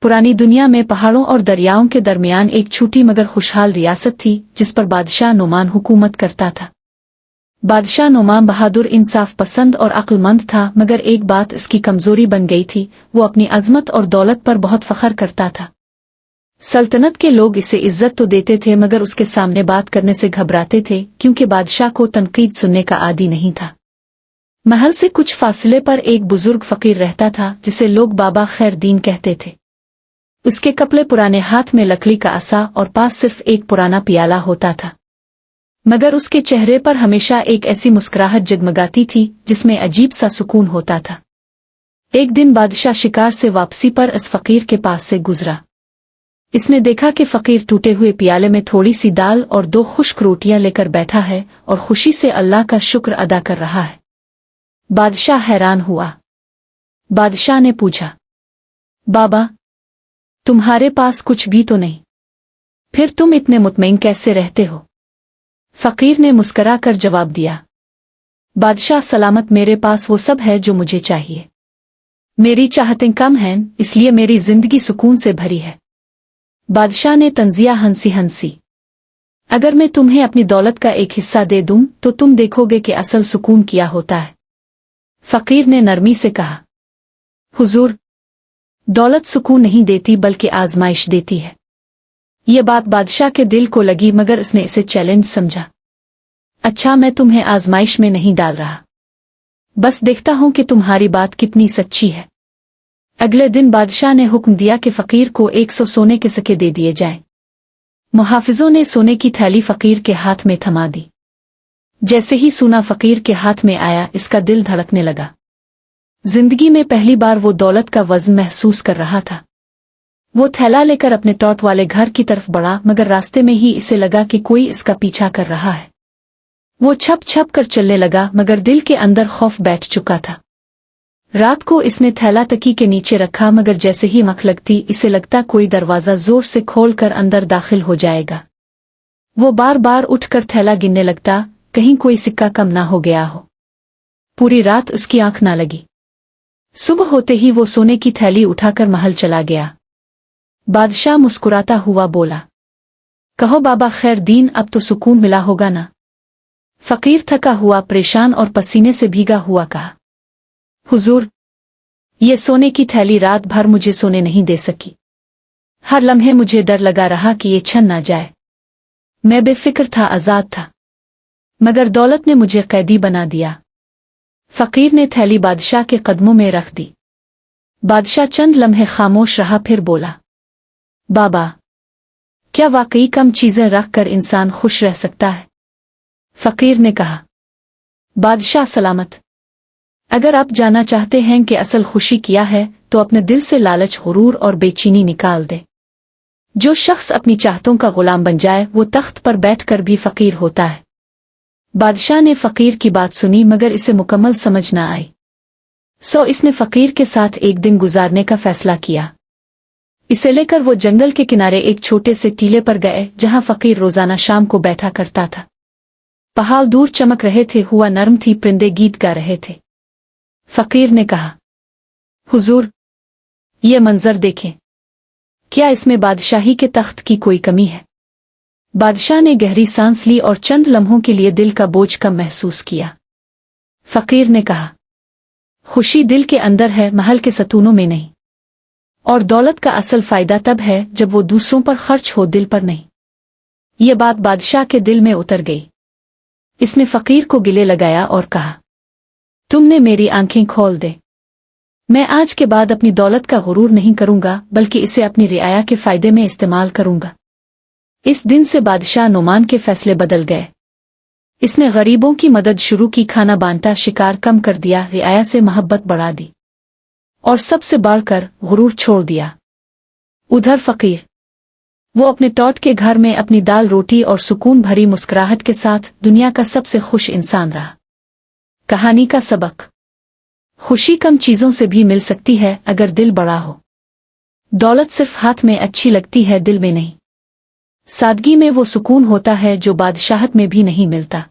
पुरानी दुनिया में पहाड़ों और दरियाओं के दरमियान एक छोटी मगर खुशहाल रियासत थी जिस पर बादशाह नोमान हुकूमत करता था। बादशाह नोमान बहादुर, इंसाफ पसंद और अक्लमंद था, मगर एक बात इसकी कमजोरी बन गई थी, वो अपनी अजमत और दौलत पर बहुत फख्र करता था। सल्तनत के लोग इसे इज्जत तो देते थे मगर उसके सामने बात करने से घबराते थे, क्योंकि बादशाह को तनकीद सुनने का आदी नहीं था। महल से कुछ फासले पर एक बुजुर्ग फकीर रहता था जिसे लोग बाबा खैरदीन कहते थे। उसके कपड़े पुराने, हाथ में लकड़ी का असा और पास सिर्फ एक पुराना पियाला होता था, मगर उसके चेहरे पर हमेशा एक ऐसी मुस्कुराहट जगमगाती थी जिसमें अजीब सा सुकून होता था। एक दिन बादशाह शिकार से वापसी पर इस फकीर के पास से गुजरा। इसने देखा कि फकीर टूटे हुए पियाले में थोड़ी सी दाल और 2 खुश्क रोटियां लेकर बैठा है और खुशी से अल्लाह का शुक्र अदा कर रहा है। बादशाह हैरान हुआ। बादशाह ने पूछा, बाबा, तुम्हारे पास कुछ भी तो नहीं, फिर तुम इतने मुतमईन कैसे रहते हो? फकीर ने मुस्करा कर जवाब दिया, बादशाह सलामत, मेरे पास वो सब है जो मुझे चाहिए। मेरी चाहतें कम हैं, इसलिए मेरी जिंदगी सुकून से भरी है। बादशाह ने तंजिया हंसी हंसी, अगर मैं तुम्हें अपनी दौलत का एक हिस्सा दे दूं तो तुम देखोगे कि असल सुकून क्या होता है। फकीर ने नरमी से कहा, हुजूर, दौलत सुकून नहीं देती बल्कि आजमाइश देती है। ये बात बादशाह के दिल को लगी, मगर इसने इसे चैलेंज समझा। अच्छा, मैं तुम्हें आजमाइश में नहीं डाल रहा, बस देखता हूं कि तुम्हारी बात कितनी सच्ची है। अगले दिन बादशाह ने हुक्म दिया कि फकीर को 100 सोने के सिक्के दे दिए जाएं। मुहाफिजों ने सोने की थैली फकीर के हाथ में थमा दी। जैसे ही सोना फकीर के हाथ में आया, इसका दिल धड़कने लगा। जिंदगी में पहली बार वो दौलत का वजन महसूस कर रहा था। वो थैला लेकर अपने टॉट वाले घर की तरफ बढ़ा, मगर रास्ते में ही इसे लगा कि कोई इसका पीछा कर रहा है। वो छप छप कर चलने लगा, मगर दिल के अंदर खौफ बैठ चुका था। रात को इसने थैला तकी के नीचे रखा, मगर जैसे ही आँख लगती इसे लगता कोई दरवाजा जोर से खोलकर अंदर दाखिल हो जाएगा। वो बार बार उठकर थैला गिनने लगता, कहीं कोई सिक्का कम ना हो गया हो। पूरी रात उसकी आंख ना लगी। सुबह होते ही वो सोने की थैली उठाकर महल चला गया। बादशाह मुस्कुराता हुआ बोला, कहो बाबा खैरदीन, अब तो सुकून मिला होगा ना? फकीर थका हुआ, परेशान और पसीने से भीगा हुआ कहा, हुजूर, ये सोने की थैली रात भर मुझे सोने नहीं दे सकी। हर लम्हे मुझे डर लगा रहा कि ये छन ना जाए। मैं बेफिक्र था, आजाद था, मगर दौलत ने मुझे कैदी बना दिया। फकीर ने थैली बादशाह के कदमों में रख दी। बादशाह चंद लम्हे खामोश रहा, फिर बोला, बाबा, क्या वाकई कम चीजें रखकर इंसान खुश रह सकता है? फकीर ने कहा, बादशाह सलामत, अगर आप जानना चाहते हैं कि असल खुशी क्या है तो अपने दिल से लालच, गुरूर और बेचैनी निकाल दे। जो शख्स अपनी चाहतों का गुलाम बन जाए वो तख्त पर बैठकर भी फकीर होता है। बादशाह ने फकीर की बात सुनी, मगर इसे मुकम्मल समझ न आई। सो इसने फकीर के साथ एक दिन गुजारने का फैसला किया। इसे लेकर वो जंगल के किनारे एक छोटे से टीले पर गए, जहां फकीर रोजाना शाम को बैठा करता था। पहाड़ दूर चमक रहे थे, हुआ नरम थी, परिंदे गीत गा रहे थे। फकीर ने कहा, हुजूर, ये मंजर देखें, क्या इसमें बादशाही के तख्त की कोई कमी है? बादशाह ने गहरी सांस ली और चंद लम्हों के लिए दिल का बोझ कम महसूस किया। फकीर ने कहा, खुशी दिल के अंदर है, महल के सतूनों में नहीं। और दौलत का असल फायदा तब है जब वो दूसरों पर खर्च हो, दिल पर नहीं। ये बात बादशाह के दिल में उतर गई। इसने फकीर को गिले लगाया और कहा, तुमने मेरी आंखें खोल दे। मैं आज के बाद अपनी दौलत का गुरूर नहीं करूंगा, बल्कि इसे अपनी रियाया के फायदे में इस्तेमाल करूंगा। इस दिन से बादशाह नोमान के फैसले बदल गए। इसने गरीबों की मदद शुरू की, खाना बांटा, शिकार कम कर दिया, रियाया से मोहब्बत बढ़ा दी और सबसे बढ़कर गुरूर छोड़ दिया। उधर फकीर, वो अपने टॉट के घर में अपनी दाल रोटी और सुकून भरी मुस्कुराहट के साथ दुनिया का सबसे खुश इंसान रहा। कहानी का सबक, खुशी कम चीजों से भी मिल सकती है अगर दिल बड़ा हो। दौलत सिर्फ हाथ में अच्छी लगती है, दिल में नहीं। सादगी में वो सुकून होता है जो बादशाहत में भी नहीं मिलता।